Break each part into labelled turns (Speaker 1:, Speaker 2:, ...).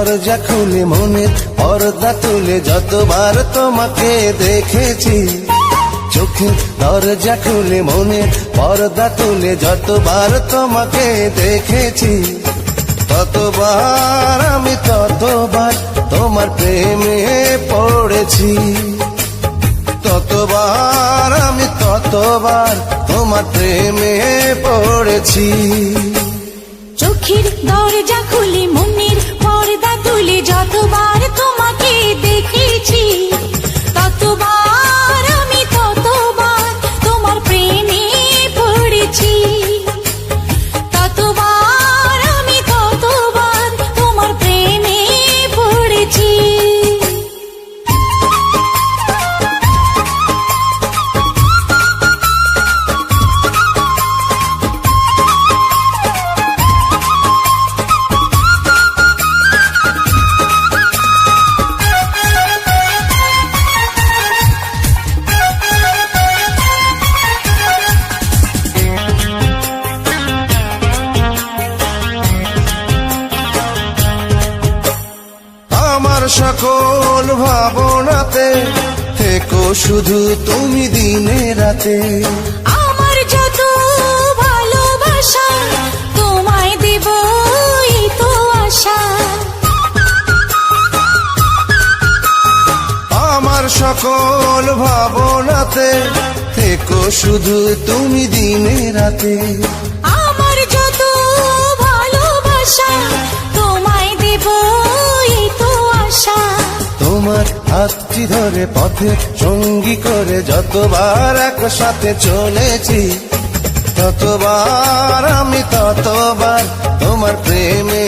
Speaker 1: দরজা খুলে মনের পর্দা তুলে যতবার তোমাকে দেখেছি, চোখে দরজা খুলে মনের পর্দা তুলে যতবার তোমাকে দেখেছি, ততবার আমি ততবার তোমার প্রেমে পড়েছি, ততবার আমি ততবার তোমার প্রেমে পড়েছি।
Speaker 2: চোখের দরজা খুলে মনের পর্দা তুলে যতবার তোমাকে দেখেছি, ততবার আমি ততবার তোমার প্রেমে পড়েছি, ততবার আমি ততবার তোমার প্রেমে পড়েছি।
Speaker 1: আমার সকল ভাবনাতে থেকো শুধু তুমি দিনে রাতে,
Speaker 2: আমার যত ভালোবাসা তোমায় দেব এই তো আশা,
Speaker 1: আমার সকল ভাবনাতে থেকো শুধু তুমি দিনে রাতে,
Speaker 2: আমার যত ভালোবাসা তোমায় দেব এই তো আশা।
Speaker 1: তোমার হাতটি ধরে পথে সঙ্গী করে যতবার একসাথে চলেছি, ততবার আমি ততবার তোমার প্রেমে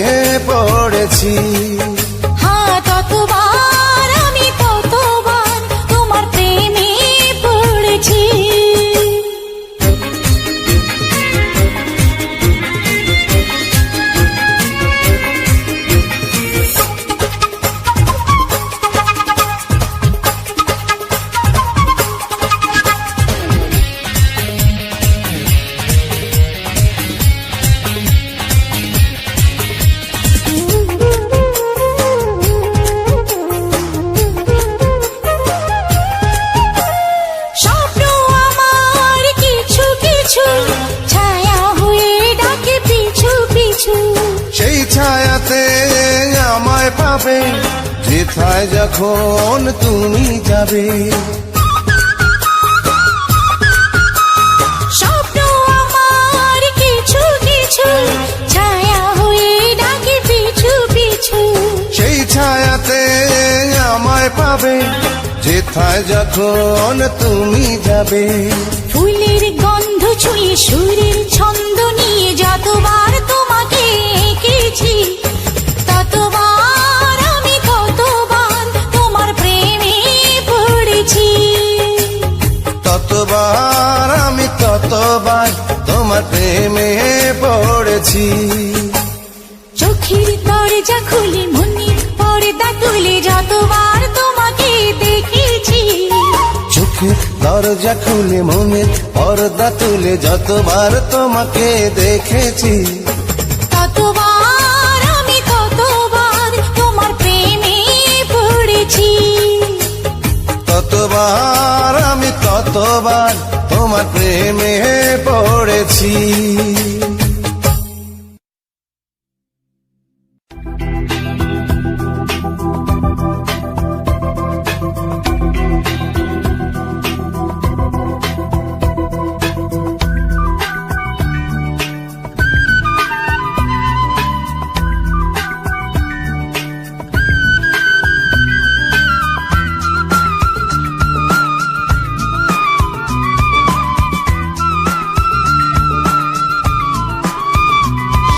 Speaker 1: পড়েছি,
Speaker 2: হ্যাঁ ততবার আমি ততবার তোমার প্রেমে পড়েছি। স্বপ্ন আমার কিছু কিছু ছায়া হয়ে ডাকে পিছু পিছু,
Speaker 1: সেই ছায়াতে আমায় পাবে যেথায় যখন তুমি যাবে,
Speaker 2: স্বপ্ন আমার কিছু কিছু ছায়া হয়ে ডাকে পিছু পিছু,
Speaker 1: সেই ছায়াতে আমায় পাবে যেথায় যখন তুমি যাবে।
Speaker 2: ফুলের গন্ধ ছুঁয়ে সুরের ছন্দ নিয়ে যতবার তোমাকে এঁকেছি, ততবার আমি ততবার তোমার প্রেমে পড়েছি,
Speaker 1: ততবার আমি ততবার তোমার প্রেমে পড়েছি।
Speaker 2: চোখের দরজা খুলে মনের পর্দা তুলে যতবার তোমাকে দেখেছি,
Speaker 1: চোখে দরজা খুলে মনের পর্দা তুলে যতবার তোমাকে দেখেছি,
Speaker 2: ততবার আমি ততবার তোমার প্রেমে পড়েছি,
Speaker 1: ততবার আমি ততবার তোমার প্রেমে পড়েছি।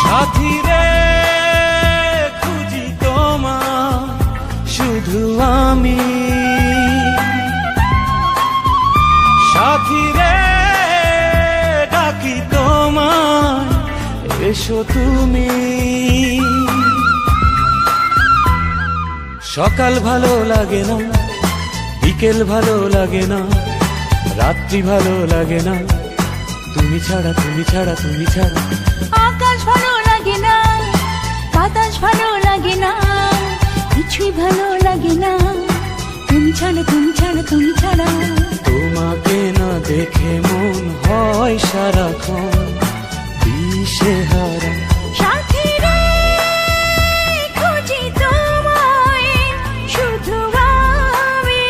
Speaker 3: সাথী রে খুঁজি তোমার শুধু আমি, সাথী রে ডাকি তোমার এসো তুমি। সকাল ভালো লাগে না, বিকেল ভালো লাগে না, রাত্রি ভালো লাগে না, তুমি ছাড়া তুমি ছাড়া তুমি ছাড়া।
Speaker 2: আকাশ ভালো লাগে না, বাতাস ভালো লাগে না, কিছুই ভালো লাগে না, তুমি ছাড়া তুমি ছাড়া তুমি ছাড়া।
Speaker 3: তোমাকে না দেখে মন হয় সারাক্ষণ দিশেহারা।
Speaker 2: সাথী রে খুঁজি তোমায় শুধু আমি।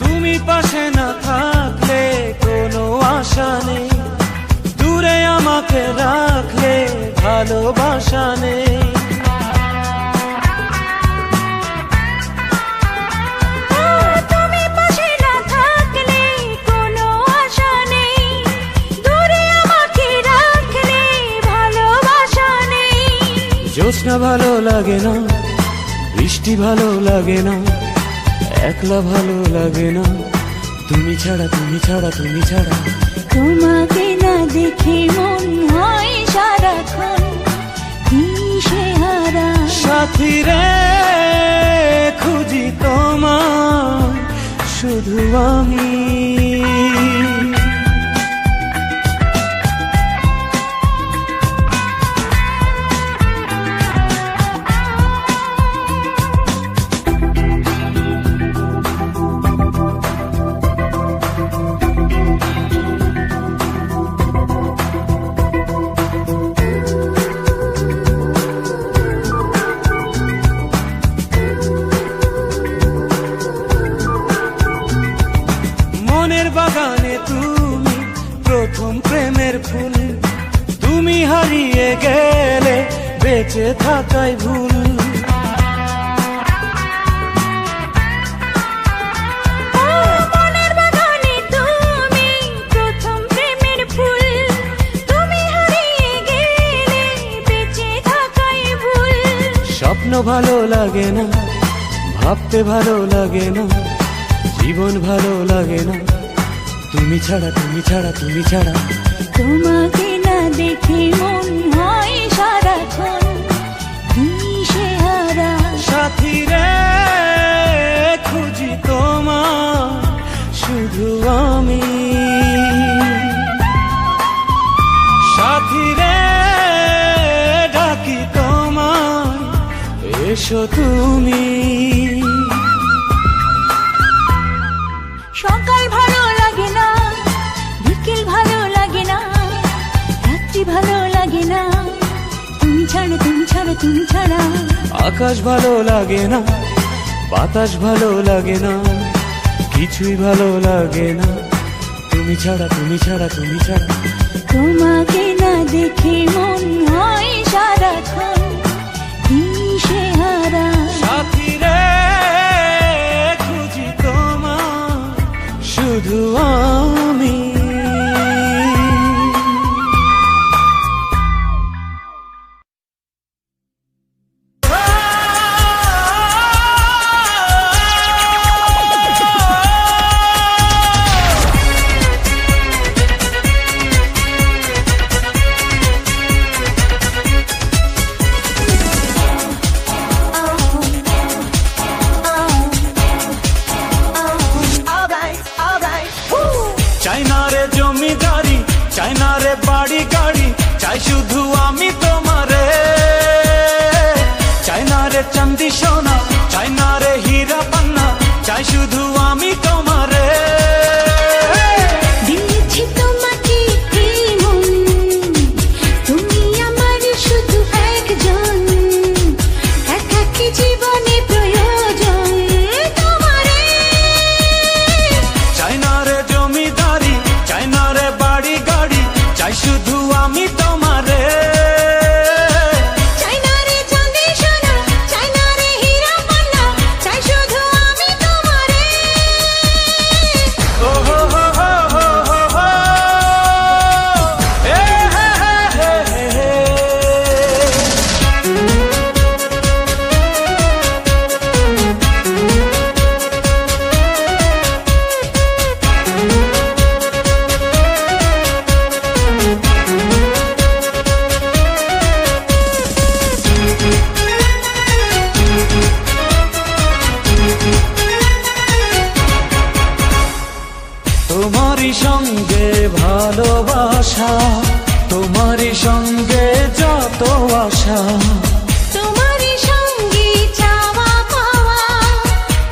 Speaker 3: তুমি পাশে না থাকলে কোনো আশা নেই, দূরে আমাকে রাখলে ভালোবাসা নেই।
Speaker 2: তুমি পাশে না থাকলে কোনো আশা নেই, দূরে আমাকে রাখলে ভালোবাসা নেই।
Speaker 3: জ্যোৎস্না ভালো লাগে না, বৃষ্টি ভালো লাগে না, একলা ভালো লাগে না, তুমি ছাড়া তুমি ছাড়া তুমি ছাড়া।
Speaker 2: তোমাকে না দেখে মন হয় সারাক্ষণ দিশেহারা।
Speaker 3: সাথী রে খুঁজি তোমার শুধু আমি। মনের বাগানে তুমি প্রথম প্রেমের ফুল, তুমি হারিয়ে গেলে বেঁচে থাকাই ভুল।
Speaker 2: মনের বাগানে তুমি প্রথম প্রেমের ফুল, তুমি হারিয়ে গেলে বেঁচে থাকাই ভুল।
Speaker 3: স্বপ্ন ভালো লাগে না, ভাবতে ভালো লাগে না, জীবন ভালো লাগে না, তুমি ছাড়া তুমি ছাড়া তুমি ছাড়া।
Speaker 2: তোমাকে না দেখে মন হয় সারাক্ষণ দিশেহারা।
Speaker 3: সাথী রে খুঁজি তোমার শুধু আমি। সাথী রে ডাকি তোমায় এসো তুমি।
Speaker 2: সকাল ভালো লাগে না, বিকেল ভালো লাগে না, রাত্রি ভালো লাগে না, তুমি ছাড়া তুমি ছাড়া তুমি ছাড়া।
Speaker 3: আকাশ ভালো লাগে না, বাতাস ভালো লাগে না, কিছুই ভালো লাগে না, তুমি ছাড়া তুমি ছাড়া তুমি ছাড়া।
Speaker 2: তোমাকে না দেখে মন হয় সারাক্ষণ দিশেহারা।
Speaker 3: সাথী রে খুঁজি তোমার শুধু আমি। চাই না রে জমিদারি, চাই না রে বাড়ি গাড়ি, চাই শুধু আমি তোমারে। চাই না রে চাঁদি সোনা, চাই না রে হীরা পান্না, চাই শুধু আমি তোমারে।
Speaker 2: দিয়েছি তোমাকে এই মন, তুমি আমার শুধু একজন, একাকী জীবনে প্রয়োজন তোমারে।
Speaker 3: চাই না রে জমিদারি, চাই না রে বাড়ি গাড়ি, চাই শুধু আমি তোমারে।
Speaker 2: চাই না রে চাঁদি সোনা, চাই না রে হীরা পান্না, চাই শুধু আমি তোমারে।
Speaker 3: ও হো হো হো হো হো হো, এ হে হে হে হে। বাসা
Speaker 2: তোমারই সঙ্গে চাওয়া পাওয়া,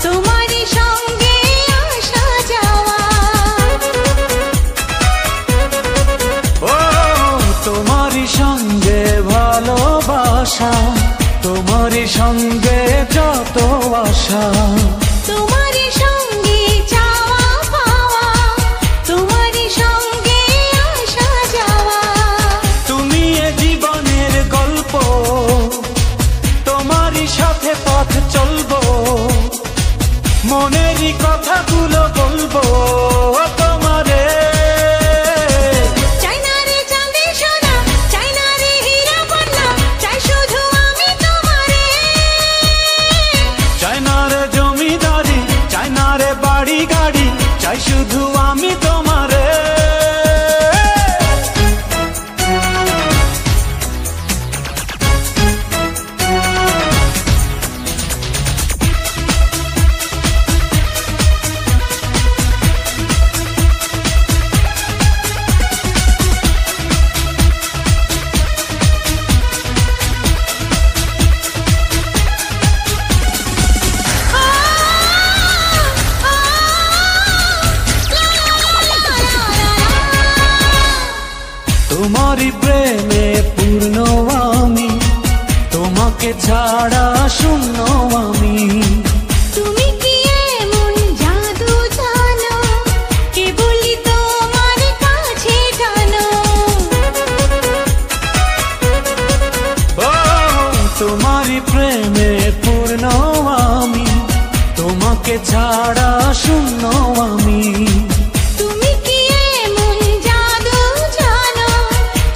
Speaker 2: তোমারই সঙ্গে আসা যাওয়া।
Speaker 3: ও তোমারই সঙ্গে ভালোবাসা, তোমারই সঙ্গে যত আশা,
Speaker 2: তোমারই সঙ্গে চাওয়া পাওয়া, তোমারই সঙ্গে আসা যাওয়া।
Speaker 3: তুমি এ জীবনের গল্প, তোমারই সাথে পথ চলবো, মনেরই কথাগুলো বলবো তোমারে।
Speaker 2: চাই না রে চাঁদে সোনা, চাই না রে হীরা বন্যা, চাই শুধু আমি তোমারে।
Speaker 3: চাই না রে জমিদারি, চাই না রে বাড়ি গাড়ি, চাই শুধু আমি তোমারে। তোমারই প্রেমে পূর্ণ আমি, তোমাকে ছাড়া শূন্য আমি।
Speaker 2: তুমি কি এমন জাদু জানো, কেবলই তোমার কাছে জানো।
Speaker 3: ও তোমারই প্রেমে পূর্ণ আমি, তোমাকে ছাড়া শূন্য আমি।
Speaker 2: তুমি কি এমন জাদু জানো,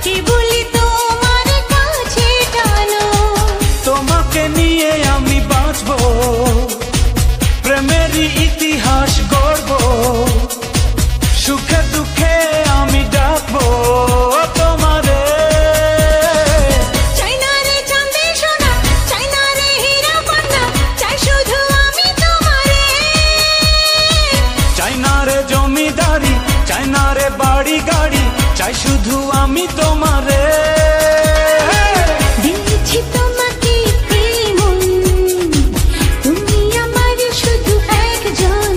Speaker 2: কেবলই তোমার কাছে জানো।
Speaker 3: তোমাকে নিয়ে আমি বাঁচবো, প্রেমেরই ইতিহাস গড়বো, সুখে দুঃখে আমি ডাকবো তোমারে।
Speaker 2: চাই না রে চাঁদে সোনা, চাই না রে হীরা বন্যা, চাই শুধু আমি তোমারে।
Speaker 3: চাই না রে জমিদারি, চাই না রে বাড়ি গাড়ি, চাই শুধু আমি তোমারে।
Speaker 2: দিয়েছি তোমাকে প্রেম, তুমি আমার শুধু একজন,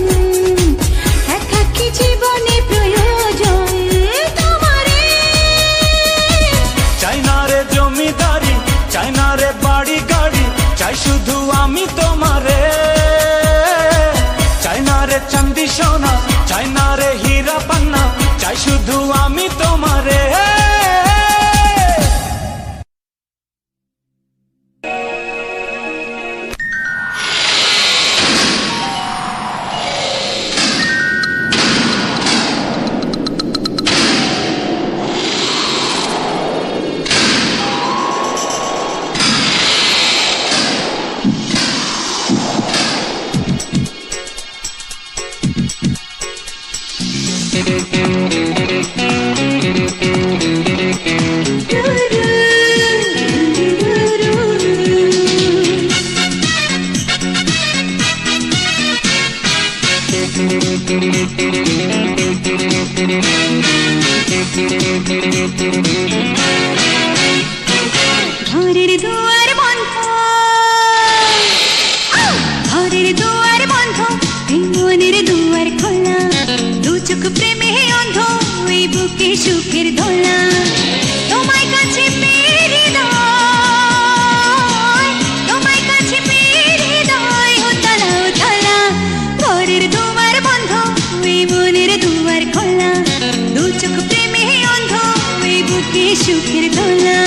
Speaker 2: একাকী জীবনে প্রয়োজন তোমারে।
Speaker 3: চাই না রে জমিদারি, চাই না রে বাড়ি গাড়ি, চাই শুধু আমি তোমারে। চাই না রে চাঁদি সোনা, চাই না রে হীরা পান্না, চাই শুধু আমি তোমারে।
Speaker 2: ঘরের দুয়ার বন্ধ, ঘরের দুয়ার বন্ধ, এই মনের দুয়ার খোলা, দু চোখ প্রেমে অন্ধ, এই বুকে সুখের দোলা। তোমায় কাছে পেয়ে হৃদয়, তোমায় কাছে পেয়ে হৃদয় উতলা উতলা। ঘরের দুয়ার বন্ধ, এই মনের দুয়ার খোলা, দু চোখ প্রেমে অন্ধ, এই বুকে সুখের দোলা।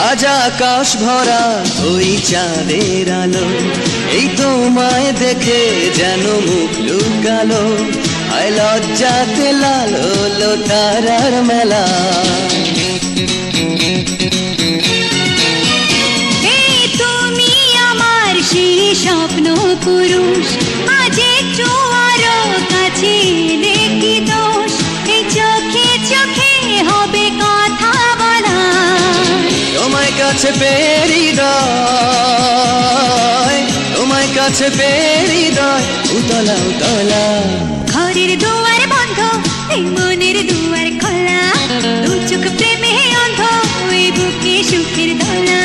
Speaker 4: আজ আকাশ ভরা ওই চাঁদের আলো, এই তোমায় দেখে যেন মুখ লুকালো, আয় লজ্জাতে লাল হলো তারার মেলা।
Speaker 2: পুরুষ আজ একটু আরো কাছে দেখি দোষ এই চোখে চোখে হবে কথা বলা
Speaker 4: তোমায় কাছে পেয়ে হৃদয়, তোমায় কাছে পেয়ে হৃদয় উতলা উতলা।
Speaker 2: ঘরের দুয়ার বন্ধ এই মনের দুয়ার খোলা দু চোখ প্রেমে অন্ধ এই বুকে সুখের দোলা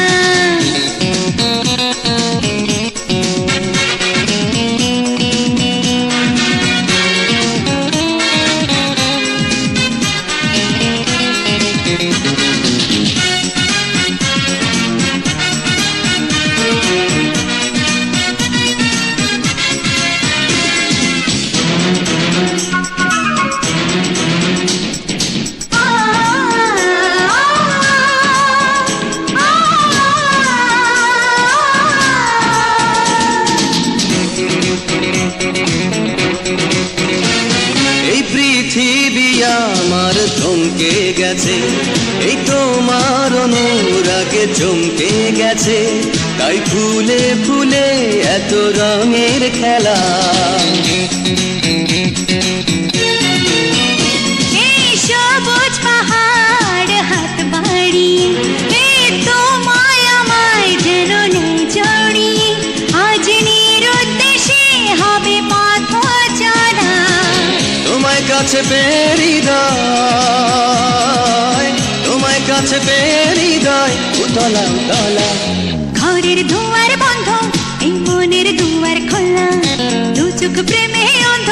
Speaker 4: পৃথিবী আমার থমকে গেছে, এই তোমার অনুরাগে চমকে গেছে, তাই ফুলে ফুলে এত রঙের খেলা।
Speaker 2: এই সবুজ পাহাড় হাত বাড়িয়ে এই তোমায় আমায় যেন নেই জড়িয়ে আজ নিরুদ্দেশে হবে পথ চলা
Speaker 4: তোমায় কাছে পেয়ে হৃদয়, তোমায় কাছে পেয়ে হৃদয় উতলা উতলা।
Speaker 2: ঘরের দুয়ার বন্ধ এই মনের দুয়ার খোলা দু চোখ প্রেমে অন্ধ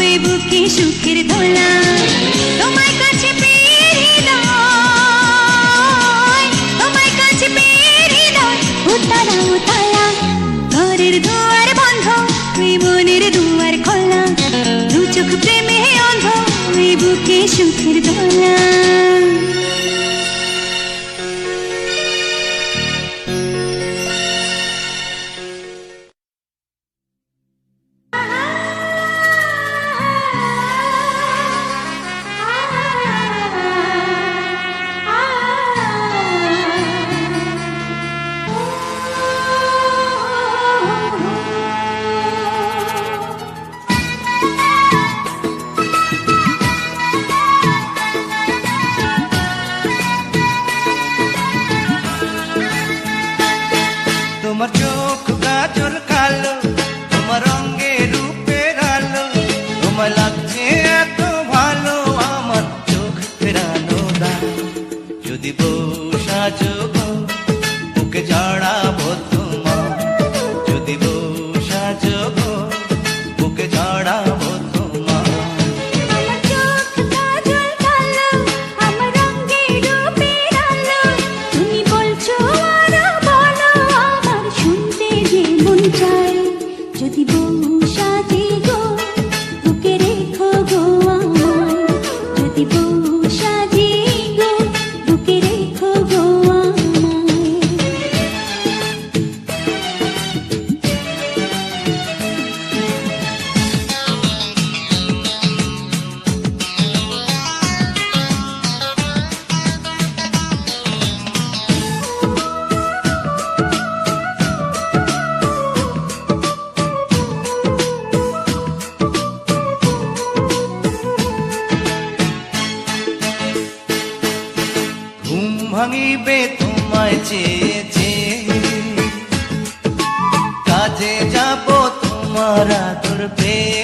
Speaker 2: এই বুকে সুখের দোলা তোমায় কাছে পেয়ে হৃদয়, তোমায় কাছে পেয়ে হৃদয় উতলা উতলা। ঘরের দুয়ার বন্ধ এই মনের দুয়ার খোলা দু চোখ প্রেমে অন্ধ এই বুকে সুখের দোলা
Speaker 1: তোমার চোখ গাজর কালো, তোমার রঙে রূপের আলো, তোমায় লাগছে এত ভালো আমার চোখ ফেরানো দায়। যদি বউ সাজো গো বুকে জড়াবো তোমার, যদি বউ সাজো গো বুকে জড়াবো তোমার।
Speaker 2: আমার চোখ কাজল কালো আমার রঙে রূপের আলো তুমি বলছো আরো বলো আমার শুনতে যে মন চায় যদি বউ সাজে গো বুকে রেখো গো আমায় যদি বউ সাজে গো বুকে রেখো গো আমায়
Speaker 1: ঘুম ভাঙিবে তোমায় চেয়েছে, কাজে যাব তোমার আদর পেয়ে,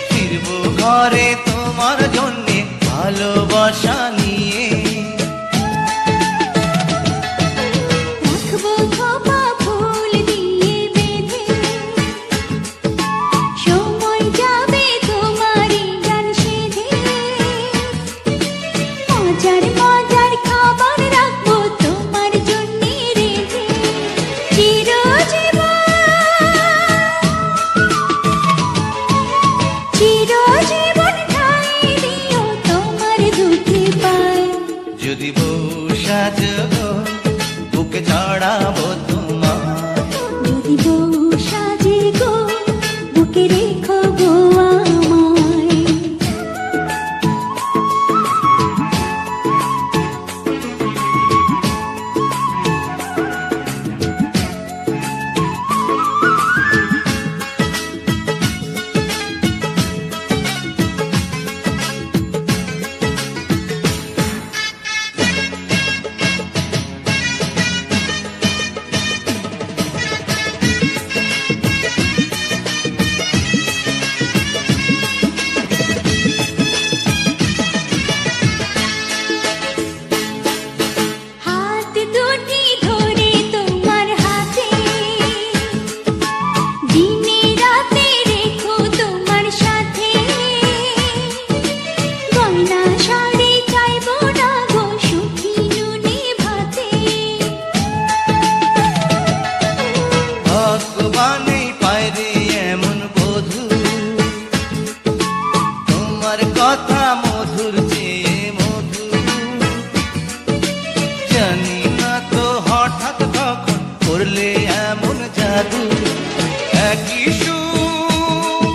Speaker 1: ফিরবো ঘরে তোমার জন্যে ভালোবাসা নিয়ে।
Speaker 2: রাখবো খোপা ফুল দিয়ে বেঁধে সময় যাবে তোমারই গান সেধে মজার মজার খাবার রাখবো তোমার জন্য রেঁধে চিরজীবন
Speaker 1: কথা মধুর চেয়ে মধু, জানি না তো হঠাৎ কখন করলে এমন জাদু। একই সুর,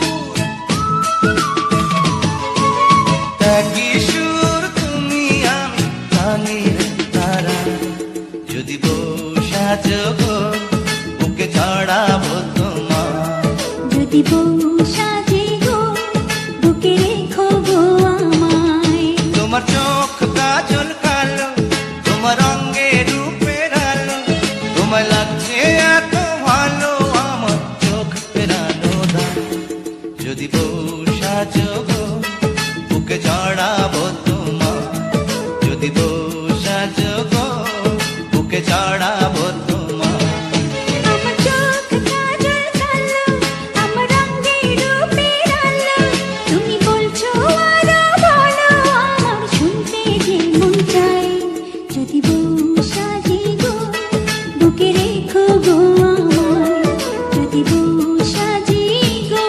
Speaker 1: একই সুর, তুমি আমি প্রাণের তারা। যদি বউ সাজো গো, বুকে চড়াবো তোমার।
Speaker 2: যদি বউ সাজে গো, বুকে রেখো গো আমায়।
Speaker 1: তোমার চোখ কাজল কালো, তোমার অঙ্গে রূপের আলো, তোমায় লাগছে এত ভালো আমার চোখ ফেরানো দাও। যদি বউ সাজো গো, বুকে চড়াবো তোমার। যদি বউ সাজো গো, বুকে চড়াবো তোমার।
Speaker 2: আমার চোখ কাজল কালো, আমার রঙে রূপের আলো, তুমি বলছো আরো বলো, আমার শুনতে যে মন চায়। যদি বউ সাজে গো, বুকে রেখো গো আমায়। যদি বউ সাজে গো,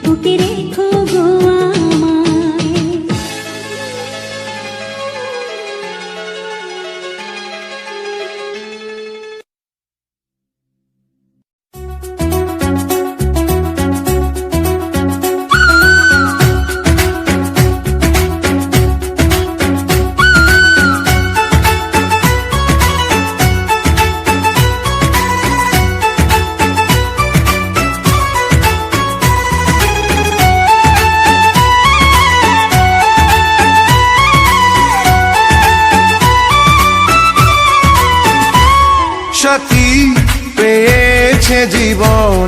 Speaker 2: বুকে রেখো গো আমায়।
Speaker 5: সাথী পেয়েছে জীবন,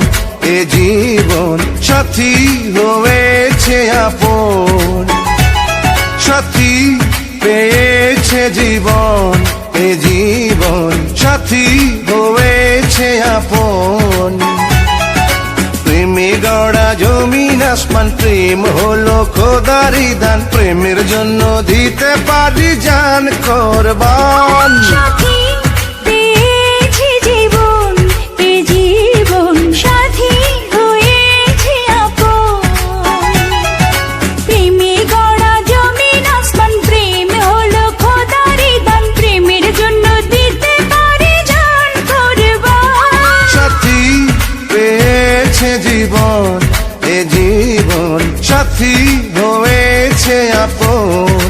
Speaker 5: এ জীবন সাথী হয়েছে আপন। সাথী পেয়েছে জীবন, এ জীবন সাথী হয়েছে আপন। প্রেমে গড়া জমিন আসমান, প্রেম হলো খোদারি দান। প্রেমের জন্য দিতে পারি জান কোরবান।
Speaker 2: সাথী পেয়েছি জীবন, এ জীবন সাথী হয়েছে আপন। প্রেমে গড়া জমিন আসমান, প্রেম হলো খোদারি দান। প্রেমের জন্য দিতে পারি জান কোরবান।
Speaker 5: সাথী পেয়েছে জীবন, এ জীবন সাথী হয়েছে আপন।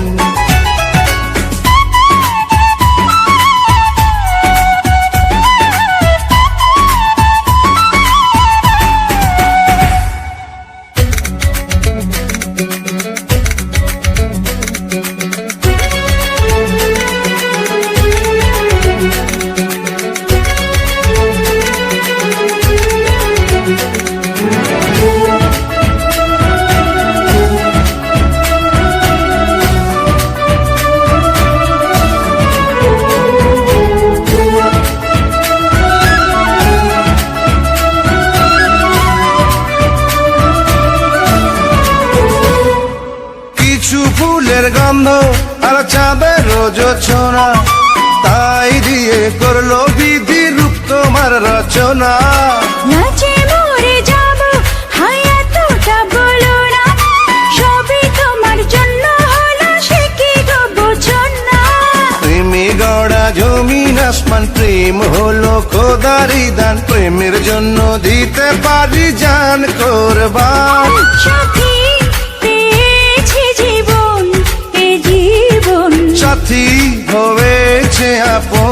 Speaker 5: ফুলের গন্ধ আর চাঁদের যোছনা, তাই দিয়ে করলো বিধি রূপ তোমার রচনা।
Speaker 2: নাচে মরে যাব, হায় এতটা বলো না, সবই তোমার জন্য হলো, সে কি গো বোঝো না।
Speaker 5: প্রেমে গড়া জমিন আসমান, প্রেম হলো খোদারি দান। প্রেমের জন্য দিতে পারি জান কোরবান।
Speaker 2: সাথী পেয়েছি জীবন, এ জীবন
Speaker 5: সাথী হয়েছে আপন।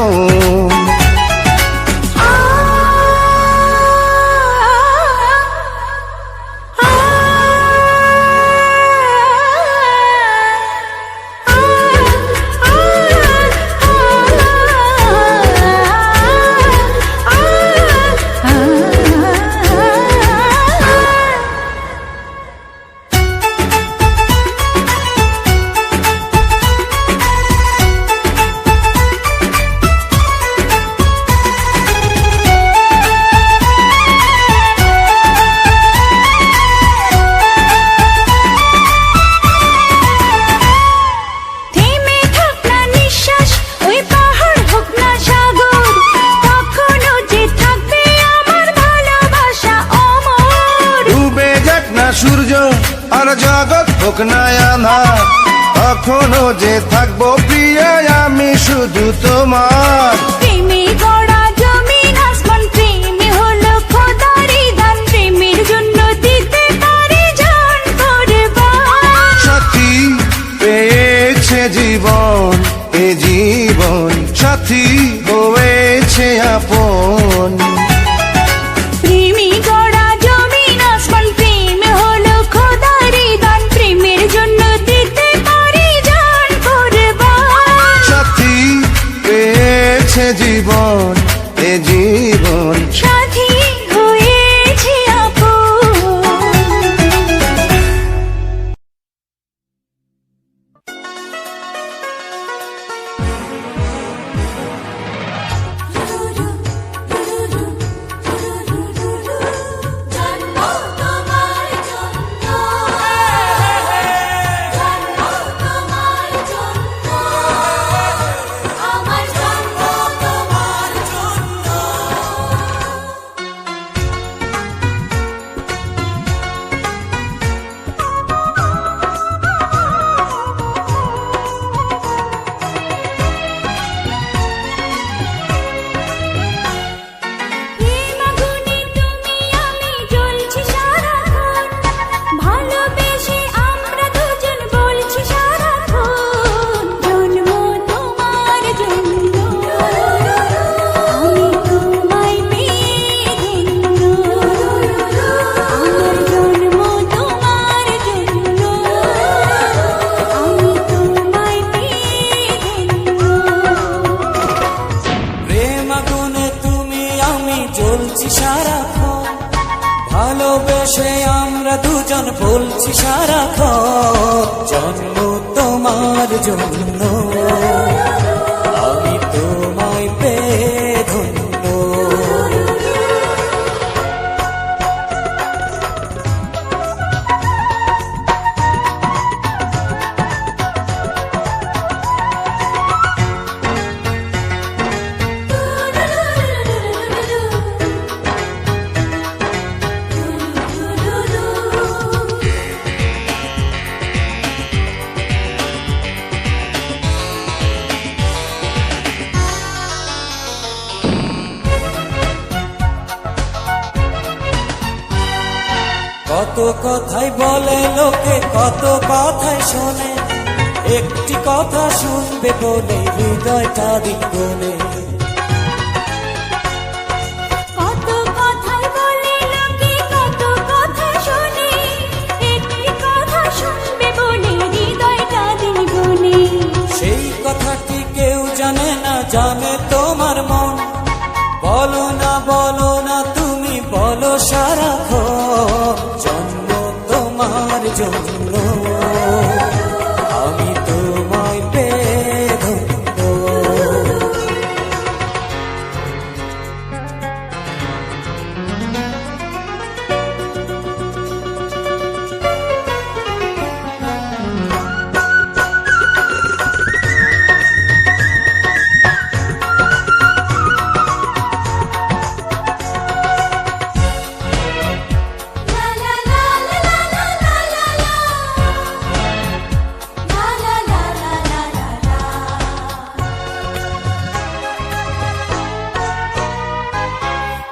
Speaker 5: হোক না আধার, কখনো যে থাকবো প্রিয়া আমি শুধু তোমার।
Speaker 2: প্রেমে গড়া জমিন আসমান, প্রেমে হলো খোদারি দান, প্রেমের জন্য দিতে পারি জান কুরবান।
Speaker 5: সাথী পেয়েছে জীবন, এ জীবন সাথী হয়েছে আপন।
Speaker 2: প্রেমে গড়া জমিন আসমান, প্রেমে হলো খোদারি দান, প্রেমের জন্য দিতে পারি জান কুরবান।
Speaker 5: সাথী পেয়েছে জীবন, এ জীবন
Speaker 2: সাথী হয়েছে আপন।
Speaker 3: ভালোবেসে আমরা দুজন বলছি সারাক্ষণ, জন্ম তোমার জন্য আমি তোমায় পেয়ে ধন্য। কত কথাই বলে লোকে, কত কথাই শোনে, একটি কথা শুনবে বলে হৃদয়টা দিগলে।
Speaker 2: কত কথাই বলে লোকে, কত কথা শোনে, একটি কথা শুনবে বলে হৃদয়টা দ্বিগুণে।
Speaker 3: সেই কথাটি কেউ জানে না, জানে তোমার মন। বলো না বলো না তুমি বলো সারাক্ষণ, জন্ম তোমার জন্য আমি তোমায় পেয়ে ধন্য।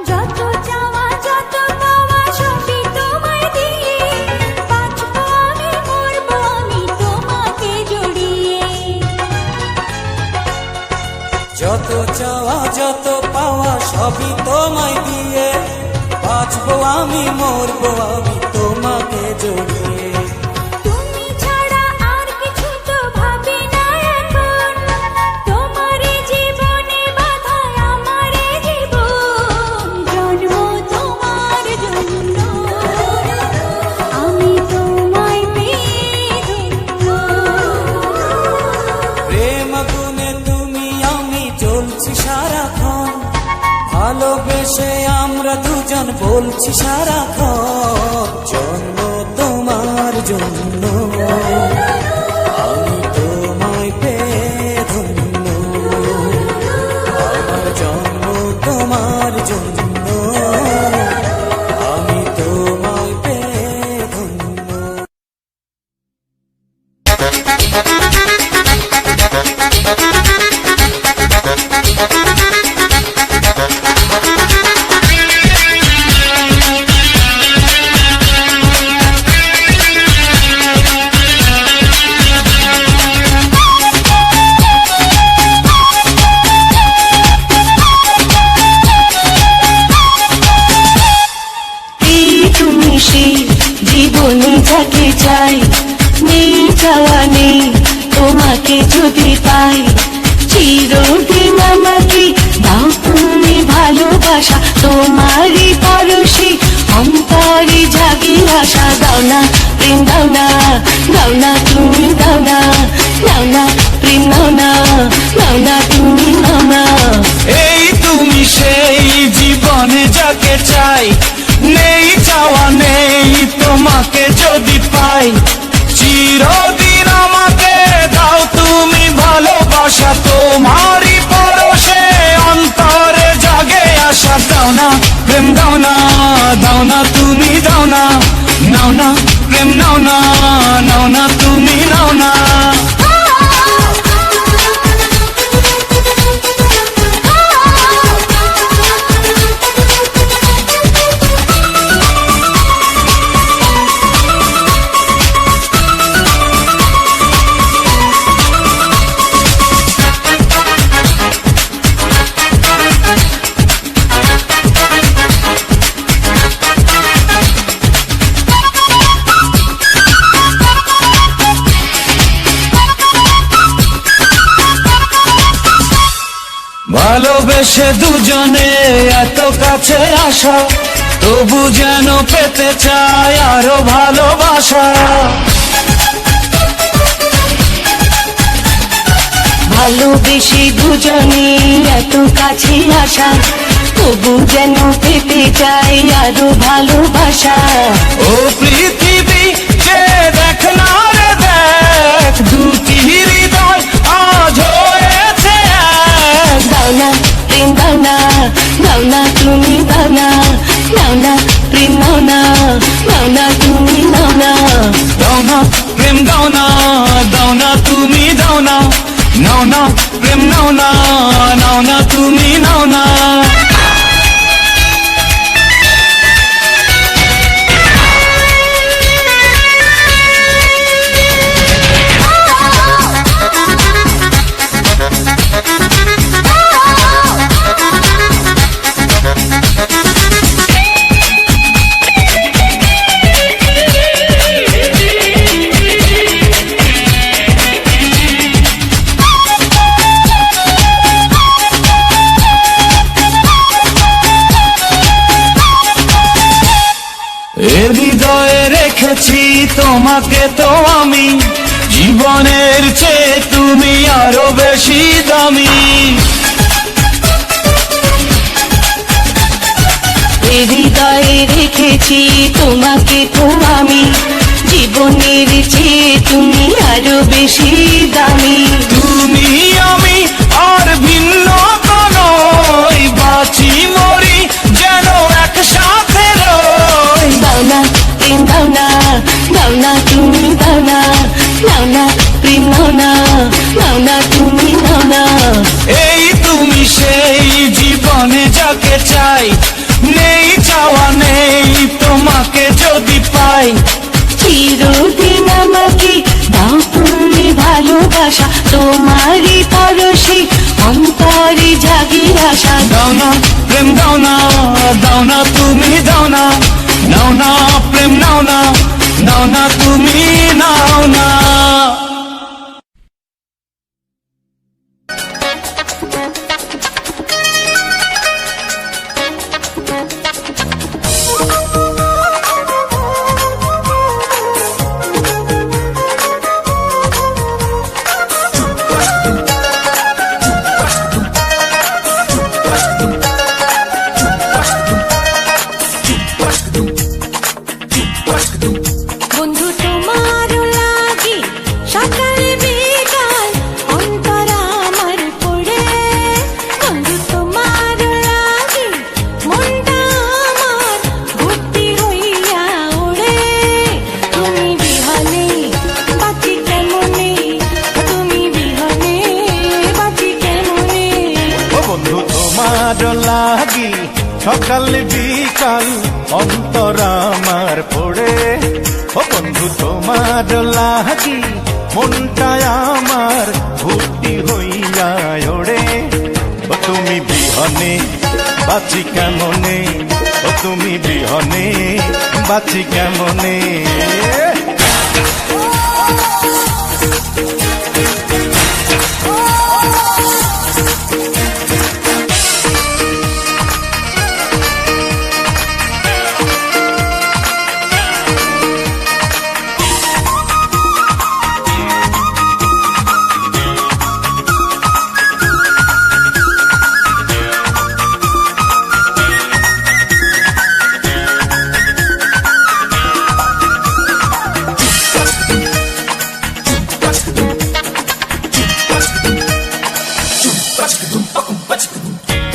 Speaker 2: যত চাওয়া যত পাওয়া সবই তোমায় দিয়ে, বাঁচবো আমি মরবো আমি তোমাকে জড়িয়ে।
Speaker 3: যত চাওয়া যত পাওয়া সবই তোমায় দিয়ে, বাঁচবো আমি মরবো আমি তোমাকে জড়িয়ে।
Speaker 2: তুমি ছাড়া আর কিছু তো ভাবি না এখন, তোমার জীবনে বাঁধা আমার জীবন। জন্ম তোমার জন্য আমি তোমায় পেয়ে ধন্য।
Speaker 3: প্রেম গুণে তুমি আমি জ্বলছি সারাক্ষণ, ভালোবেসে আমরা দুজন বলছি সারাক্ষণ, জন্ম তোমার জন্য আমি তোমায় পেয়ে ধন্য। আমার জন্ম তোমার জন্য আমি তোমায় পেয়ে ধন্য।
Speaker 2: এই তুমি সেই জীবনে যাকে চাই, নেই চাওয়া নেই তোমাকে যদি পাই, চিরদিন আমাকে দাও তুমি ভালোবাসা, তোমারই পরশে অন্তরে জাগে আশা। দাও না প্রেম দাও না, দাও না তুমি দাও না, দাও না প্রেম দাও না, দাও না তুমি দাও না।
Speaker 3: এই তুমি সেই জীবনে যাকে চাই, নেই চাওয়া নেই তোমাকে যদি পাই, চিরদিন আমাকে দাও তুমি ভালোবাসা, তোমারই পরশে অন্তরে জাগে আশা। দাও না প্রেম দাও না, দাও না তুমি দাও না, নাও না প্রেম নাও না, নাও না তুমি নাও না। ভালোবেসে দুজনে এত কাছে আসা, তবু যেন পেতে চাই আরো ভালোবাসা।
Speaker 2: ভালোবেসে দুজনে এত কাছে আসা, তবু যেন পেতে চাই আরো ভালোবাসা।
Speaker 3: ও পৃথিবী যে দেখ না রে দেখ, দুটি হৃদয় আজ হয়েছে এক।
Speaker 2: দাও না প্রেম দাও না, দাও না তুমি দাও না, দাও না প্রেম দাও না, দাও না তুমি দাও না।
Speaker 3: দাও না প্রেম দাও না, দাও না তুমি দাও না, নাও না প্রেম নাও না, নাও না তুমি নাও না। হৃদয়ে রেখেছি তোমাকে তো আমি, জীবনের চেয়ে তুমি আরো বেশি দামি।
Speaker 2: হৃদয়ে রেখেছি তোমাকে তো আমি, জীবনের চেয়ে তুমি আরো বেশি দামি।
Speaker 3: তুমি আমি আর ভিন্ন নই, বাঁচি মরি যেন একসাথে রই।
Speaker 2: দাও না প্রেম দাও না, দাও না তুমি দাও না, দাও না প্রেম দাও না, দাও না তুমি দাও না।
Speaker 3: এই তুমি সেই জীবনে যাকে চাই, নেই চাওয়া নেই তোমাকে যদি পাই,
Speaker 2: চিরদিন আমাকে দাও তুমি ভালোবাসা, তোমারই পরশে অন্তরে জাগে আশা।
Speaker 3: দাও না প্রেম দাও না, দাও না তুমি দাও না, নাও না প্রেম নাও না, নাও না তুমি নাও না।
Speaker 2: বন্ধু তোমার লাগি
Speaker 3: তোমার লাগি সকাল বিকাল অন্তর আমার পড়ে, ও বন্ধু তোমার লাগি মনটা আমার ভর্তি হইয়া ওড়ে। ও তুমি বিহনে বাঁচি কেমনে, ও তুমি বিহনে বাঁচি কেমনে।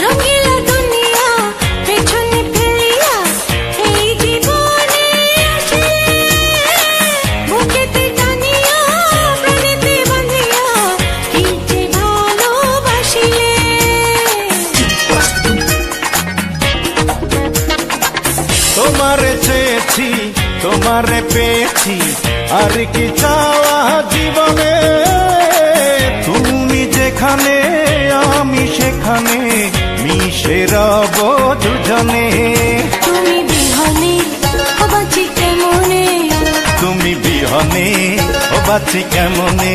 Speaker 2: রঙিলা দুনিয়া পেছনে ফেলিয়া এই জীবনে আসিলে, বুকেতে টানিয়া প্রাণেতে বাঁধিয়া কি যে ভালোবাসিলে।
Speaker 3: তোমারে চেয়েছি তোমারে পেয়েছি, আর কি চাওয়া জীবনে। তুমি যেখানে আমি সেখানে মিশে রব দুজনে।
Speaker 2: তুমি বিহনে ও বাঁচি কেমনে,
Speaker 3: তুমি বিহনে ও বাঁচি কেমনে।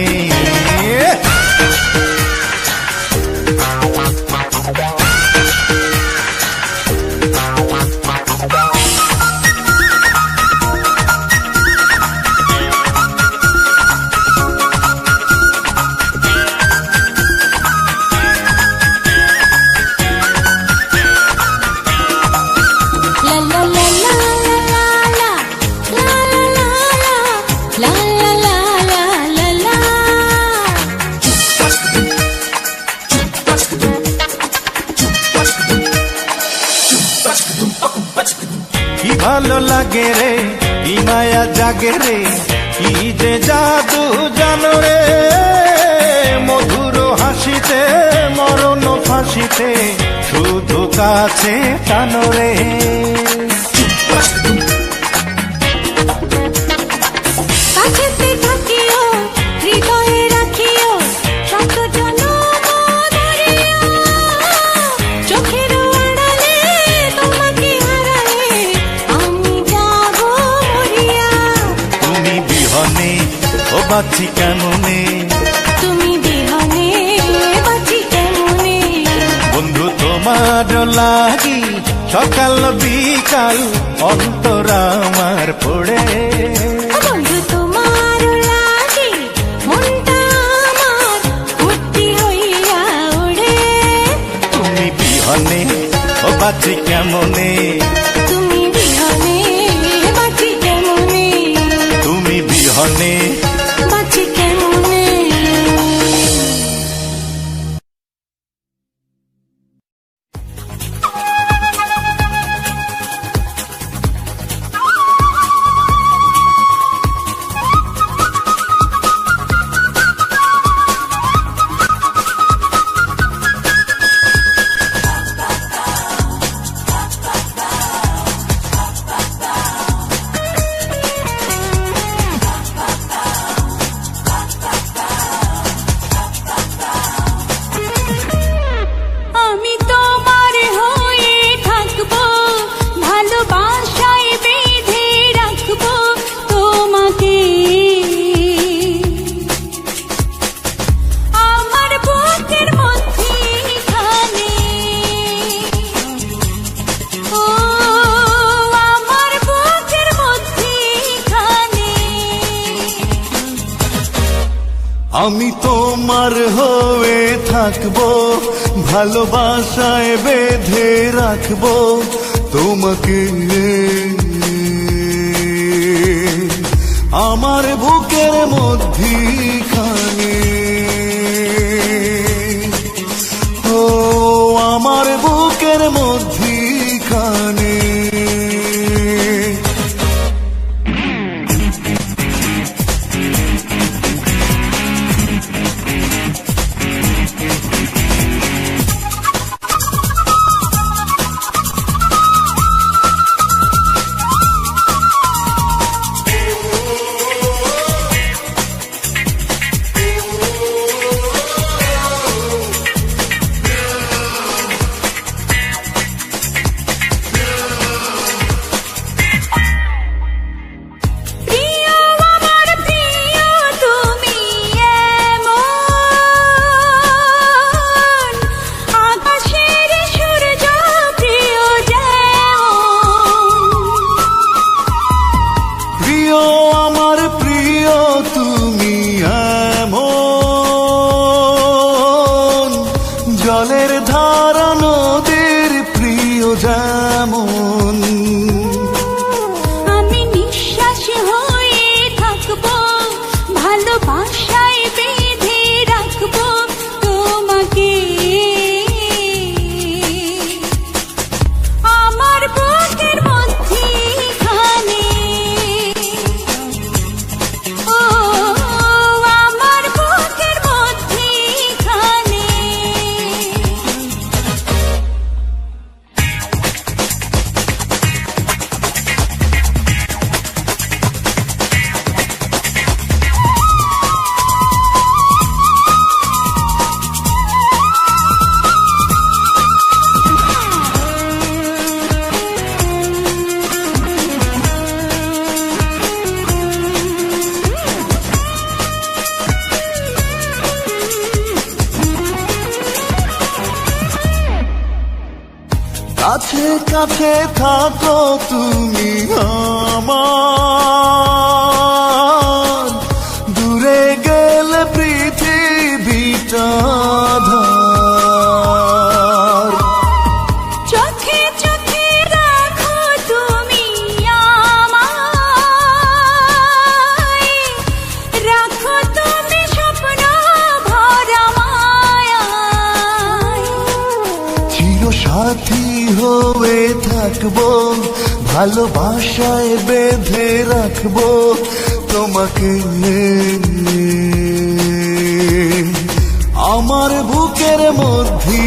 Speaker 3: কি ভালো লাগে রে, কি মায়া জাগে রে, কি যে জাদু জানো রে। মধুর হাসিতে মরণ ফাঁসিতে শুধু কাছে টানো রে।
Speaker 2: কাছেতে থাকিও হৃদয়ে রাখিও শত জনম ধরিয়া, চোখের আড়ালে তোমাকে হারালে আমি যাব মরিয়া।
Speaker 3: তুমি বিহনে ও বাঁচি কেমনে,
Speaker 2: তুমি বিহনে বাঁচি কেমনে।
Speaker 3: বন্ধু তোমার লাগি সকাল বিকাল অন্তর আমার পড়ে।
Speaker 2: বন্ধু তোমার লাগি মনটা আমার ভর্তি হইয়া ওড়ে।
Speaker 3: তুমি বিহনে ও বাঁচি কেমনে,
Speaker 2: তুমি বিহনে বাঁচি কেমনে,
Speaker 3: তুমি বিহনে
Speaker 2: বাঁচি কেমনে। আমি তোমার হয়ে থাকবো, ভালোবাসায় বেঁধে রাখবো তোমাকে। আমার বুকের মধ্যেখানে, ও আমার বুকের মধ্যেখানে।
Speaker 3: আমি তোমার হয়ে থাকবো, ভালোবাসায় বেঁধে রাখবো তোমাকে। আমার বুকের মধ্যিখানে, ও আমার বুকের মধ্যিখানে।
Speaker 6: কাছে থাকো তুমি আমার, দূরে গেলে পৃথিবীটা ধার।
Speaker 2: চোখে চোখে রাখো তুমি আমায়, রাখো তুমি স্বপ্ন ভরা মায়ায়।
Speaker 6: চির সাথী হয়ে থাকবো, ভালোবাসায় বেঁধে রাখবো তোমাকে আমার বুকের মধ্যে।